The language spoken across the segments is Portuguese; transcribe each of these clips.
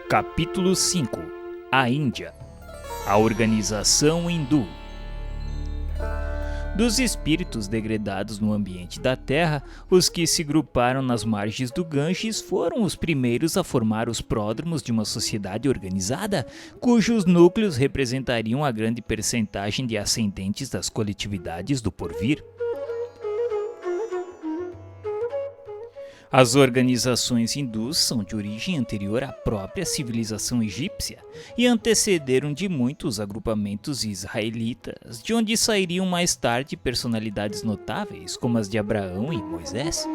Capítulo 5 A Índia. A organização hindu. Dos espíritos degredados no ambiente da Terra, os que se gruparam nas margens do Ganges foram os primeiros a formar os pródromos de uma sociedade organizada, cujos núcleos representariam a grande percentagem de ascendentes das coletividades do porvir. As organizações hindus são de origem anterior à própria civilização egípcia e antecederam de muito os agrupamentos israelitas, de onde sairiam mais tarde personalidades notáveis como as de Abraão e Moisés.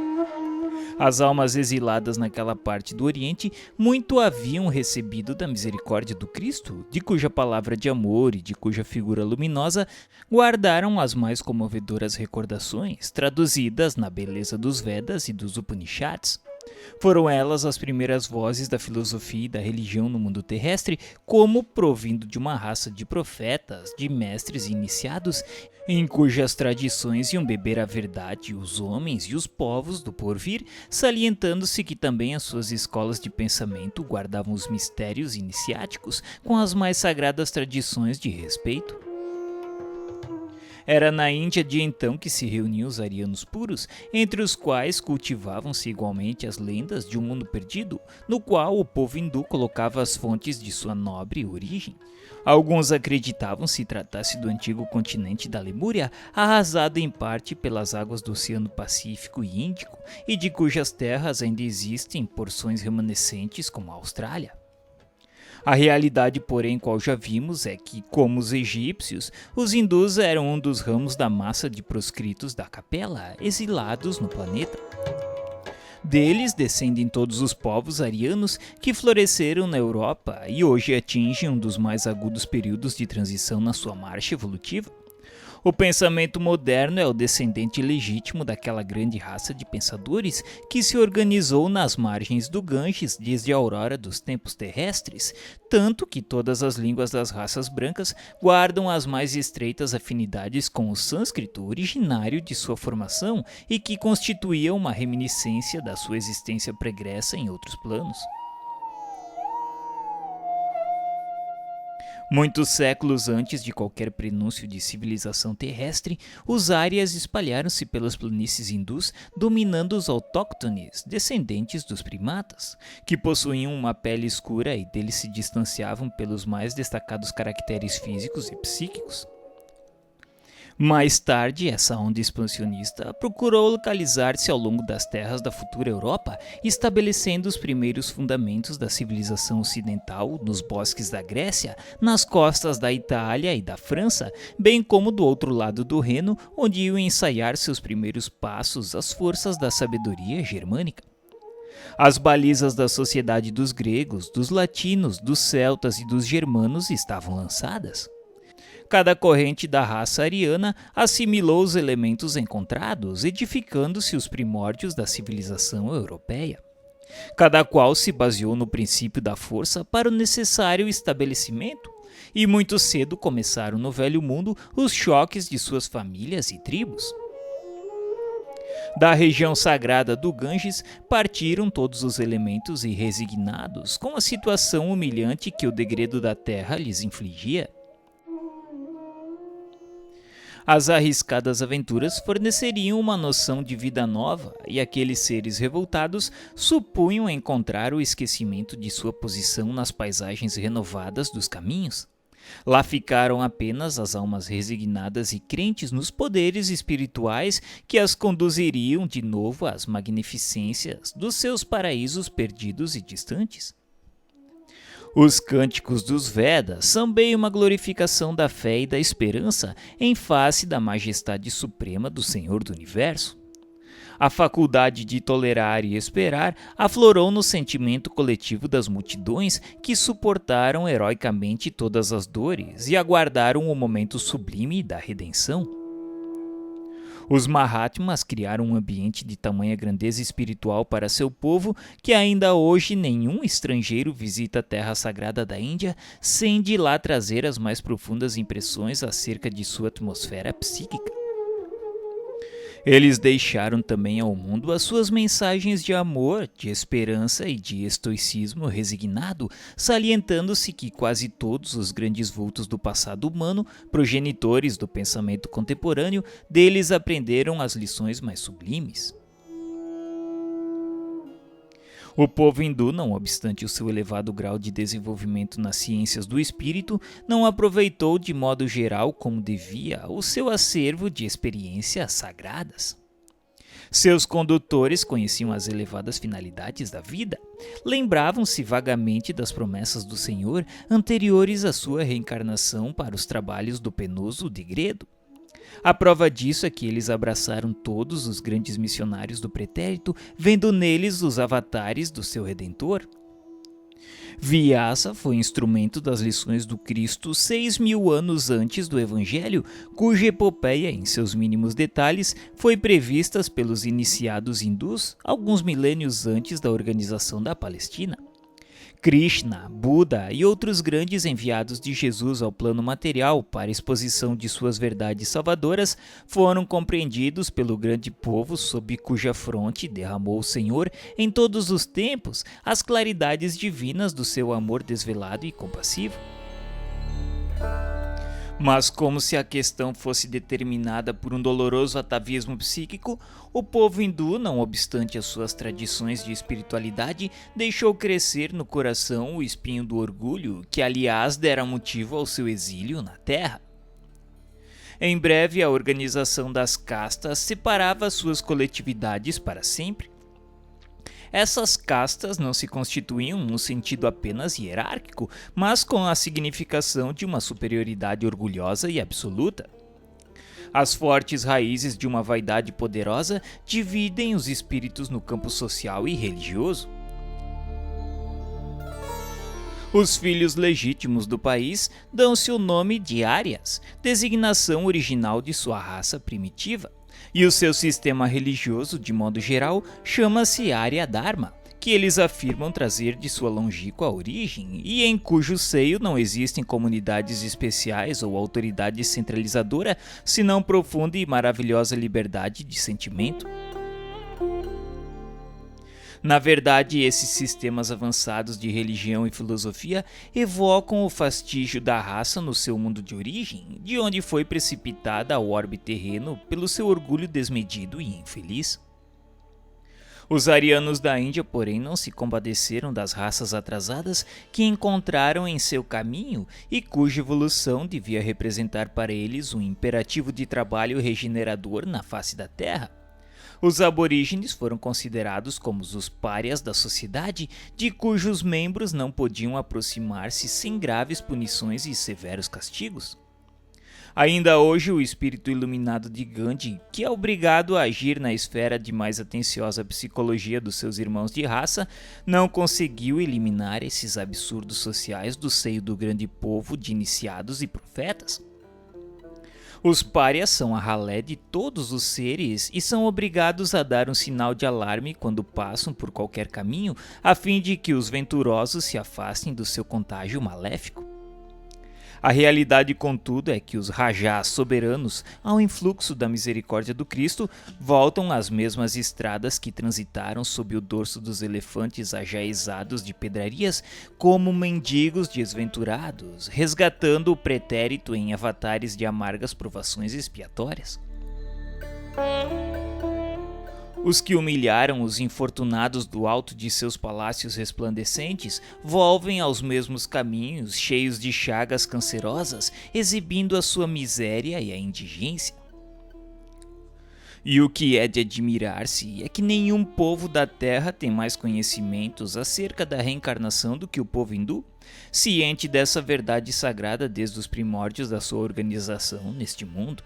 As almas exiladas naquela parte do Oriente muito haviam recebido da misericórdia do Cristo, de cuja palavra de amor e de cuja figura luminosa guardaram as mais comovedoras recordações, traduzidas na beleza dos Vedas e dos Upanishads. Foram elas as primeiras vozes da filosofia e da religião no mundo terrestre, como provindo de uma raça de profetas, de mestres iniciados, em cujas tradições iam beber a verdade os homens e os povos do porvir, salientando-se que também as suas escolas de pensamento guardavam os mistérios iniciáticos com as mais sagradas tradições de respeito. Era na Índia de então que se reuniam os arianos puros, entre os quais cultivavam-se igualmente as lendas de um mundo perdido, no qual o povo hindu colocava as fontes de sua nobre origem. Alguns acreditavam se tratasse do antigo continente da Lemúria, arrasado em parte pelas águas do Oceano Pacífico e Índico, e de cujas terras ainda existem porções remanescentes como a Austrália. A realidade, porém, qual já vimos, é que, como os egípcios, os hindus eram um dos ramos da massa de proscritos da capela, exilados no planeta. Deles descendem todos os povos arianos que floresceram na Europa e hoje atingem um dos mais agudos períodos de transição na sua marcha evolutiva. O pensamento moderno é o descendente legítimo daquela grande raça de pensadores que se organizou nas margens do Ganges desde a aurora dos tempos terrestres, tanto que todas as línguas das raças brancas guardam as mais estreitas afinidades com o sânscrito originário de sua formação e que constituía uma reminiscência da sua existência pregressa em outros planos. Muitos séculos antes de qualquer prenúncio de civilização terrestre, os árias espalharam-se pelas planícies hindus, dominando os autóctones, descendentes dos primatas, que possuíam uma pele escura e deles se distanciavam pelos mais destacados caracteres físicos e psíquicos. Mais tarde, essa onda expansionista procurou localizar-se ao longo das terras da futura Europa, estabelecendo os primeiros fundamentos da civilização ocidental nos bosques da Grécia, nas costas da Itália e da França, bem como do outro lado do Reno, onde iam ensaiar seus primeiros passos as forças da sabedoria germânica. As balizas da sociedade dos gregos, dos latinos, dos celtas e dos germanos estavam lançadas. Cada corrente da raça ariana assimilou os elementos encontrados, edificando-se os primórdios da civilização europeia. Cada qual se baseou no princípio da força para o necessário estabelecimento, e muito cedo começaram no Velho Mundo os choques de suas famílias e tribos. Da região sagrada do Ganges partiram todos os elementos irresignados com a situação humilhante que o degredo da terra lhes infligia. As arriscadas aventuras forneceriam uma noção de vida nova e aqueles seres revoltados supunham encontrar o esquecimento de sua posição nas paisagens renovadas dos caminhos. Lá ficaram apenas as almas resignadas e crentes nos poderes espirituais que as conduziriam de novo às magnificências dos seus paraísos perdidos e distantes. Os cânticos dos Vedas são bem uma glorificação da fé e da esperança em face da majestade suprema do Senhor do Universo. A faculdade de tolerar e esperar aflorou no sentimento coletivo das multidões que suportaram heroicamente todas as dores e aguardaram o momento sublime da redenção. Os Mahatmas criaram um ambiente de tamanha grandeza espiritual para seu povo que ainda hoje nenhum estrangeiro visita a terra sagrada da Índia sem de lá trazer as mais profundas impressões acerca de sua atmosfera psíquica. Eles deixaram também ao mundo as suas mensagens de amor, de esperança e de estoicismo resignado, salientando-se que quase todos os grandes vultos do passado humano, progenitores do pensamento contemporâneo, deles aprenderam as lições mais sublimes. O povo hindu, não obstante o seu elevado grau de desenvolvimento nas ciências do espírito, não aproveitou de modo geral como devia o seu acervo de experiências sagradas. Seus condutores conheciam as elevadas finalidades da vida, lembravam-se vagamente das promessas do Senhor anteriores à sua reencarnação para os trabalhos do penoso degredo. A prova disso é que eles abraçaram todos os grandes missionários do pretérito, vendo neles os avatares do seu Redentor. Vyasa foi instrumento das lições do Cristo 6.000 anos antes do Evangelho, cuja epopeia, em seus mínimos detalhes, foi prevista pelos iniciados hindus alguns milênios antes da organização da Palestina. Krishna, Buda e outros grandes enviados de Jesus ao plano material para exposição de suas verdades salvadoras foram compreendidos pelo grande povo sob cuja fronte derramou o Senhor em todos os tempos as claridades divinas do seu amor desvelado e compassivo. Mas como se a questão fosse determinada por um doloroso atavismo psíquico, o povo hindu, não obstante as suas tradições de espiritualidade, deixou crescer no coração o espinho do orgulho, que aliás dera motivo ao seu exílio na terra. Em breve, a organização das castas separava suas coletividades para sempre. Essas castas não se constituíam num sentido apenas hierárquico, mas com a significação de uma superioridade orgulhosa e absoluta. As fortes raízes de uma vaidade poderosa dividem os espíritos no campo social e religioso. Os filhos legítimos do país dão-se o nome de Árias, designação original de sua raça primitiva. E o seu sistema religioso, de modo geral, chama-se Arya Dharma, que eles afirmam trazer de sua longínqua origem e em cujo seio não existem comunidades especiais ou autoridade centralizadora, senão profunda e maravilhosa liberdade de sentimento. Na verdade, esses sistemas avançados de religião e filosofia evocam o fastígio da raça no seu mundo de origem, de onde foi precipitada ao orbe terreno pelo seu orgulho desmedido e infeliz. Os arianos da Índia, porém, não se compadeceram das raças atrasadas que encontraram em seu caminho e cuja evolução devia representar para eles um imperativo de trabalho regenerador na face da Terra. Os aborígenes foram considerados como os párias da sociedade, de cujos membros não podiam aproximar-se sem graves punições e severos castigos. Ainda hoje, o espírito iluminado de Gandhi, que é obrigado a agir na esfera de mais atenciosa psicologia dos seus irmãos de raça, não conseguiu eliminar esses absurdos sociais do seio do grande povo de iniciados e profetas. Os párias são a ralé de todos os seres e são obrigados a dar um sinal de alarme quando passam por qualquer caminho, a fim de que os venturosos se afastem do seu contágio maléfico. A realidade, contudo, é que os rajás soberanos, ao influxo da misericórdia do Cristo, voltam às mesmas estradas que transitaram sob o dorso dos elefantes ajaezados de pedrarias, como mendigos desventurados, resgatando o pretérito em avatares de amargas provações expiatórias. Os que humilharam os infortunados do alto de seus palácios resplandecentes volvem aos mesmos caminhos, cheios de chagas cancerosas, exibindo a sua miséria e a indigência. E o que é de admirar-se é que nenhum povo da Terra tem mais conhecimentos acerca da reencarnação do que o povo hindu, ciente dessa verdade sagrada desde os primórdios da sua organização neste mundo.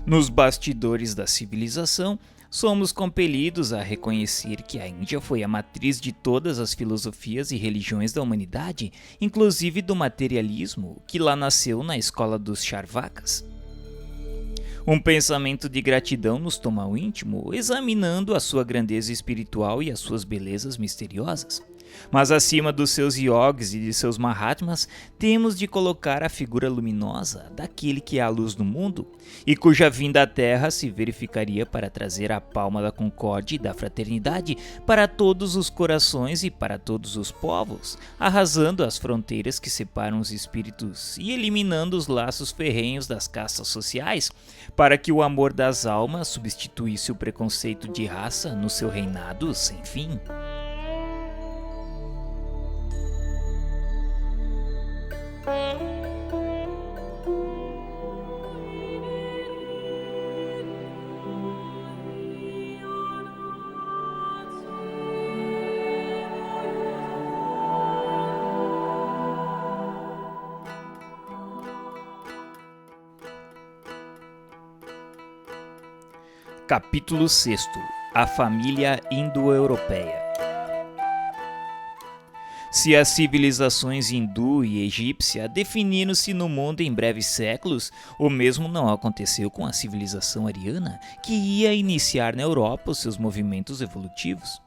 Nos bastidores da civilização, somos compelidos a reconhecer que a Índia foi a matriz de todas as filosofias e religiões da humanidade, inclusive do materialismo, que lá nasceu na escola dos Charvakas. Um pensamento de gratidão nos toma ao íntimo, examinando a sua grandeza espiritual e as suas belezas misteriosas. Mas acima dos seus yogis e de seus mahatmas, temos de colocar a figura luminosa daquele que é a luz do mundo e cuja vinda à Terra se verificaria para trazer a palma da concórdia e da fraternidade para todos os corações e para todos os povos, arrasando as fronteiras que separam os espíritos e eliminando os laços ferrenhos das castas sociais, para que o amor das almas substituísse o preconceito de raça no seu reinado sem fim. Capítulo 6. A família indo-europeia. Se as civilizações hindu e egípcia definiram-se no mundo em breves séculos, o mesmo não aconteceu com a civilização ariana, que ia iniciar na Europa os seus movimentos evolutivos.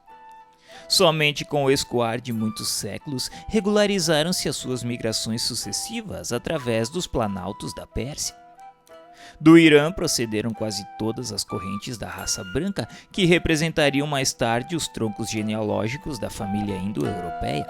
Somente com o escoar de muitos séculos regularizaram-se as suas migrações sucessivas através dos planaltos da Pérsia. Do Irã procederam quase todas as correntes da raça branca que representariam mais tarde os troncos genealógicos da família indo-europeia.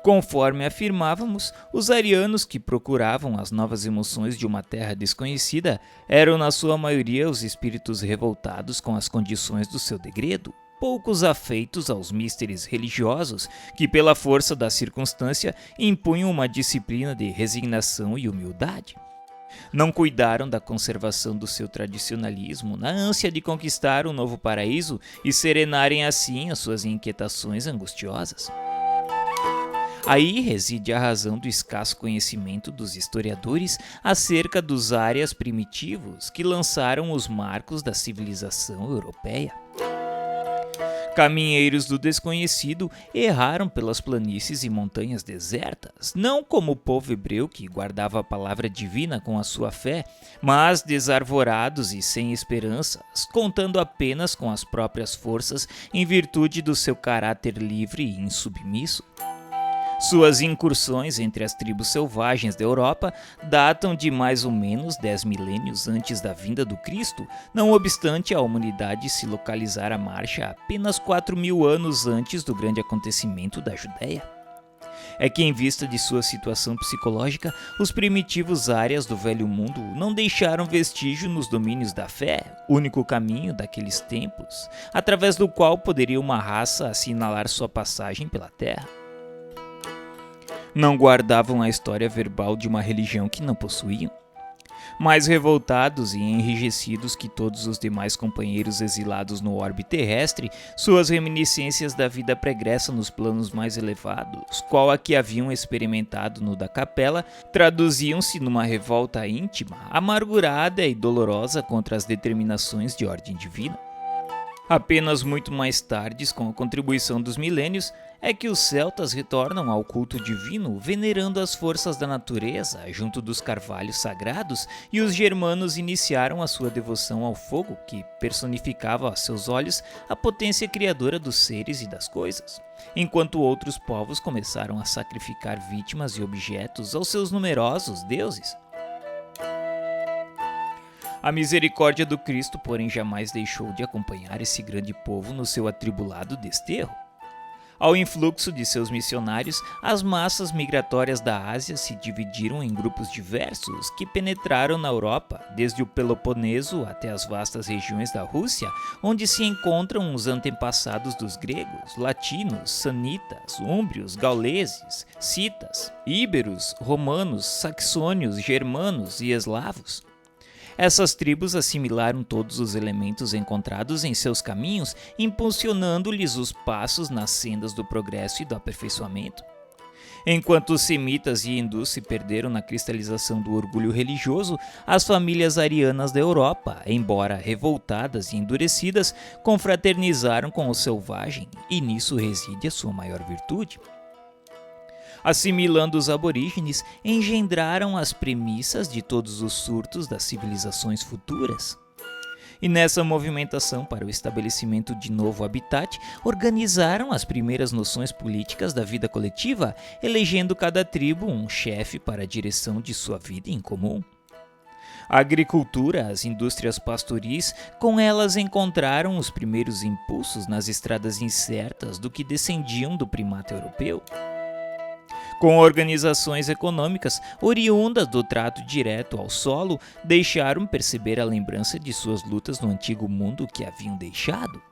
Conforme afirmávamos, os arianos que procuravam as novas emoções de uma terra desconhecida eram na sua maioria os espíritos revoltados com as condições do seu degredo, poucos afeitos aos místeres religiosos que, pela força da circunstância, impunham uma disciplina de resignação e humildade. Não cuidaram da conservação do seu tradicionalismo na ânsia de conquistar um novo paraíso e serenarem assim as suas inquietações angustiosas. Aí reside a razão do escasso conhecimento dos historiadores acerca dos árias primitivos que lançaram os marcos da civilização europeia. Caminheiros do desconhecido erraram pelas planícies e montanhas desertas, não como o povo hebreu que guardava a palavra divina com a sua fé, mas desarvorados e sem esperanças, contando apenas com as próprias forças em virtude do seu caráter livre e insubmisso. Suas incursões entre as tribos selvagens da Europa datam de mais ou menos 10 milênios antes da vinda do Cristo, não obstante a humanidade se localizar à marcha apenas 4.000 anos antes do grande acontecimento da Judéia. É que, em vista de sua situação psicológica, os primitivos árias do Velho Mundo não deixaram vestígio nos domínios da fé, único caminho daqueles tempos, através do qual poderia uma raça assinalar sua passagem pela Terra. Não guardavam a história verbal de uma religião que não possuíam. Mais revoltados e enrijecidos que todos os demais companheiros exilados no orbe terrestre, suas reminiscências da vida pregressa nos planos mais elevados, qual a que haviam experimentado no da capela, traduziam-se numa revolta íntima, amargurada e dolorosa contra as determinações de ordem divina. Apenas muito mais tarde, com a contribuição dos milênios, é que os celtas retornam ao culto divino, venerando as forças da natureza junto dos carvalhos sagrados, e os germanos iniciaram a sua devoção ao fogo, que personificava a seus olhos a potência criadora dos seres e das coisas, enquanto outros povos começaram a sacrificar vítimas e objetos aos seus numerosos deuses. A misericórdia do Cristo, porém, jamais deixou de acompanhar esse grande povo no seu atribulado desterro. Ao influxo de seus missionários, as massas migratórias da Ásia se dividiram em grupos diversos que penetraram na Europa, desde o Peloponeso até as vastas regiões da Rússia, onde se encontram os antepassados dos gregos, latinos, sanitas, úmbrios, gauleses, citas, íberos, romanos, saxônios, germanos e eslavos. Essas tribos assimilaram todos os elementos encontrados em seus caminhos, impulsionando-lhes os passos nas sendas do progresso e do aperfeiçoamento. Enquanto os semitas e hindus se perderam na cristalização do orgulho religioso, as famílias arianas da Europa, embora revoltadas e endurecidas, confraternizaram com o selvagem, e nisso reside a sua maior virtude. Assimilando os aborígenes, engendraram as premissas de todos os surtos das civilizações futuras. E nessa movimentação para o estabelecimento de novo habitat, organizaram as primeiras noções políticas da vida coletiva, elegendo cada tribo um chefe para a direção de sua vida em comum. A agricultura, as indústrias pastoris, com elas encontraram os primeiros impulsos nas estradas incertas do que descendiam do primata europeu. Com organizações econômicas oriundas do trato direto ao solo, deixaram perceber a lembrança de suas lutas no antigo mundo que haviam deixado.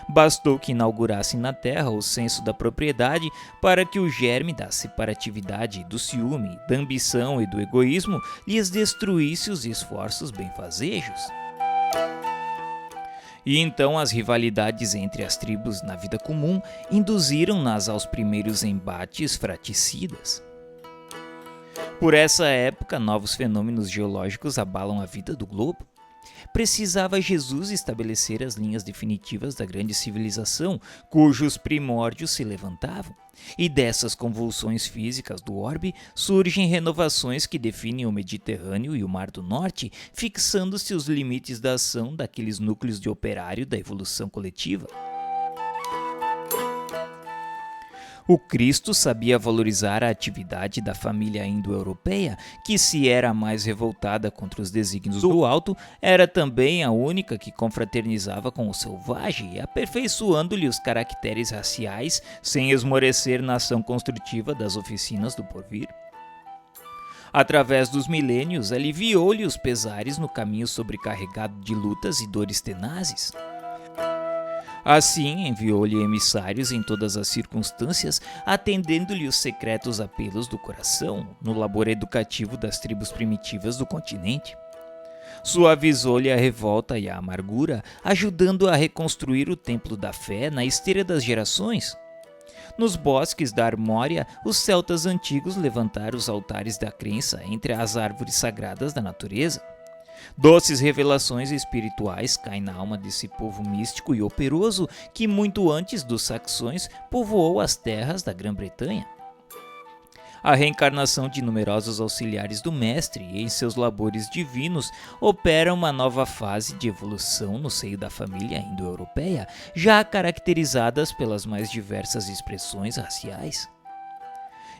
Bastou que inaugurassem na terra o senso da propriedade para que o germe da separatividade, do ciúme, da ambição e do egoísmo lhes destruísse os esforços benfazejos. E então as rivalidades entre as tribos na vida comum induziram-nas aos primeiros embates fratricidas. Por essa época, novos fenômenos geológicos abalam a vida do globo. Precisava Jesus estabelecer as linhas definitivas da grande civilização, cujos primórdios se levantavam. E dessas convulsões físicas do orbe surgem renovações que definem o Mediterrâneo e o Mar do Norte, fixando-se os limites da ação daqueles núcleos de operário da evolução coletiva. O Cristo sabia valorizar a atividade da família indo-europeia, que, se era a mais revoltada contra os desígnios do alto, era também a única que confraternizava com o selvagem, aperfeiçoando-lhe os caracteres raciais sem esmorecer na ação construtiva das oficinas do porvir. Através dos milênios, aliviou-lhe os pesares no caminho sobrecarregado de lutas e dores tenazes. Assim, enviou-lhe emissários em todas as circunstâncias, atendendo-lhe os secretos apelos do coração, no labor educativo das tribos primitivas do continente. Suavizou-lhe a revolta e a amargura, ajudando a reconstruir o templo da fé na esteira das gerações. Nos bosques da Armória, os celtas antigos levantaram os altares da crença entre as árvores sagradas da natureza. Doces revelações espirituais caem na alma desse povo místico e operoso que, muito antes dos saxões, povoou as terras da Grã-Bretanha. A reencarnação de numerosos auxiliares do mestre e em seus labores divinos opera uma nova fase de evolução no seio da família indo-europeia, já caracterizadas pelas mais diversas expressões raciais.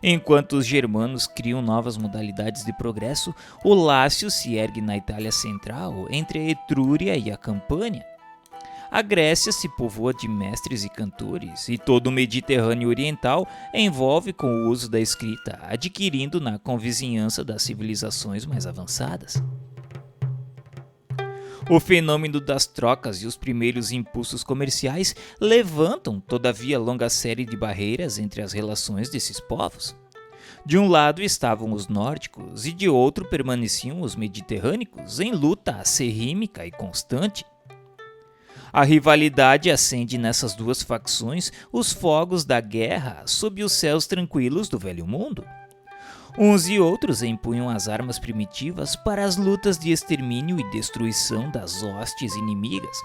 Enquanto os germanos criam novas modalidades de progresso, o Lácio se ergue na Itália Central, entre a Etrúria e a Campânia. A Grécia se povoa de mestres e cantores, e todo o Mediterrâneo Oriental envolve com o uso da escrita, adquirindo na convizinhança das civilizações mais avançadas. O fenômeno das trocas e os primeiros impulsos comerciais levantam, todavia, longa série de barreiras entre as relações desses povos. De um lado estavam os nórdicos e de outro permaneciam os mediterrâneos, em luta acirrímica e constante. A rivalidade acende nessas duas facções os fogos da guerra sob os céus tranquilos do velho mundo. Uns e outros empunham as armas primitivas para as lutas de extermínio e destruição das hostes inimigas,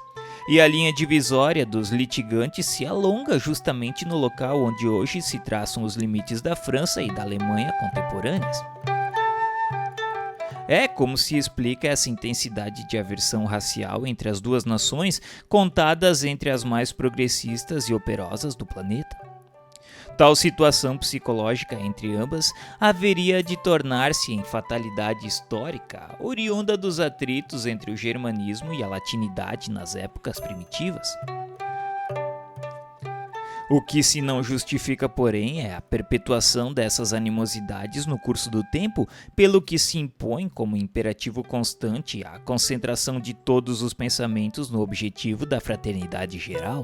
e a linha divisória dos litigantes se alonga justamente no local onde hoje se traçam os limites da França e da Alemanha contemporâneas. É como se explica essa intensidade de aversão racial entre as duas nações, contadas entre as mais progressistas e operosas do planeta. Tal situação psicológica entre ambas haveria de tornar-se em fatalidade histórica, oriunda dos atritos entre o germanismo e a latinidade nas épocas primitivas. O que se não justifica, porém, é a perpetuação dessas animosidades no curso do tempo, pelo que se impõe como imperativo constante a concentração de todos os pensamentos no objetivo da fraternidade geral.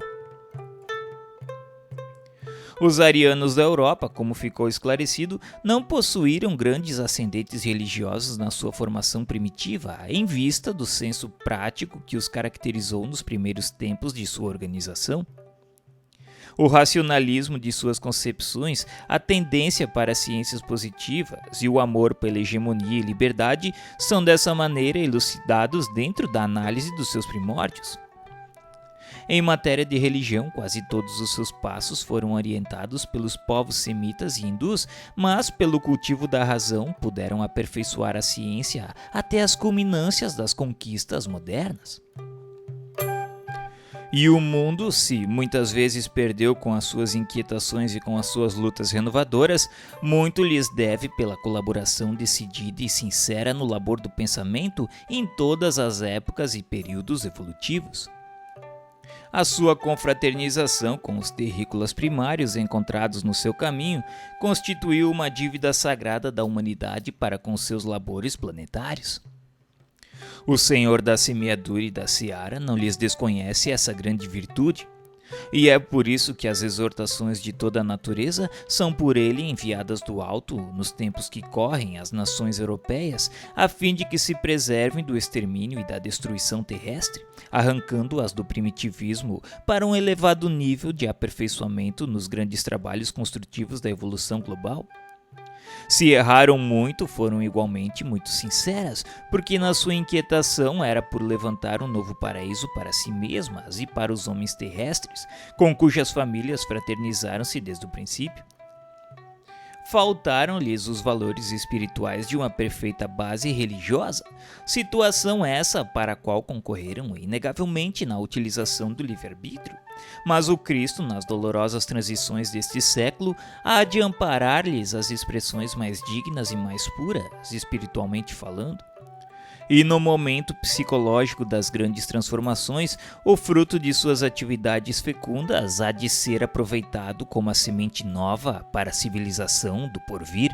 Os arianos da Europa, como ficou esclarecido, não possuíram grandes ascendentes religiosos na sua formação primitiva, em vista do senso prático que os caracterizou nos primeiros tempos de sua organização. O racionalismo de suas concepções, a tendência para as ciências positivas e o amor pela hegemonia e liberdade são dessa maneira elucidados dentro da análise dos seus primórdios. Em matéria de religião, quase todos os seus passos foram orientados pelos povos semitas e hindus, mas pelo cultivo da razão puderam aperfeiçoar a ciência até as culminâncias das conquistas modernas. E o mundo, se muitas vezes perdeu com as suas inquietações e com as suas lutas renovadoras, muito lhes deve pela colaboração decidida e sincera no labor do pensamento em todas as épocas e períodos evolutivos. A sua confraternização com os terrícolas primários encontrados no seu caminho constituiu uma dívida sagrada da humanidade para com seus labores planetários. O Senhor da semeadura e da seara não lhes desconhece essa grande virtude, e é por isso que as exortações de toda a natureza são por ele enviadas do alto nos tempos que correm às nações europeias, a fim de que se preservem do extermínio e da destruição terrestre, arrancando-as do primitivismo para um elevado nível de aperfeiçoamento nos grandes trabalhos construtivos da evolução global. Se erraram muito, foram igualmente muito sinceras, porque na sua inquietação era por levantar um novo paraíso para si mesmas e para os homens terrestres, com cujas famílias fraternizaram-se desde o princípio. Faltaram-lhes os valores espirituais de uma perfeita base religiosa, situação essa para a qual concorreram inegavelmente na utilização do livre-arbítrio. Mas o Cristo, nas dolorosas transições deste século, há de amparar-lhes as expressões mais dignas e mais puras, espiritualmente falando. E no momento psicológico das grandes transformações, o fruto de suas atividades fecundas há de ser aproveitado como a semente nova para a civilização do porvir.